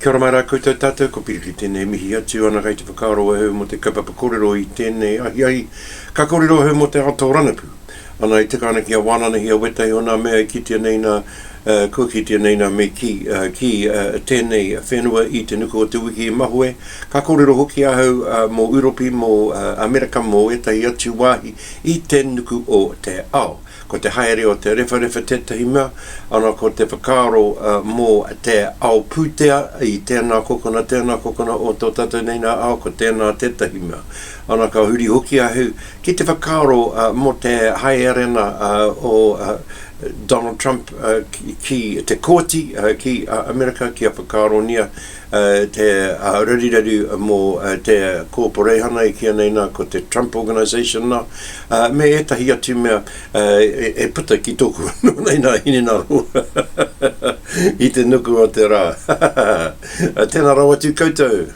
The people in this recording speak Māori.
Kia ora mai rā koutou tātou, ko piriki tēnei mihi atu ana kei te whakaaro heu mo te kaupapa korero I tēnei ahi. Ka korero heu mo te Ao Torangapu. Ana I tika ana kia wānana hia weta I ona mea ki tia nei nā, kua ki tia nei nā me ki tēnei whenua I te nuku o te wiki I mahue. Ka korero hoki ahau mō Uropi, mō Amerika, mō etahi atu wāhi I te nuku o te ao. Ko te haere o te rewharewha tētahi mea, ana ko te whakaaro mō te ao pūtea I tēnā kokona o tō tātou nei nā ao, ko tēnā tētahi mea. Ana ka huri hoki ahu, ki te whakaaro mō te haerena o Donald Trump ki te kōti ki Amerika, ki a whakaaro nia te rariraru mō te kōporehana I kia nei nā ko te Trump Organisation nā. Me etahi atu mea e puta ki tōku nei nā hine nā roa I te nuku o te rā. Tēnā rawa tū koutou.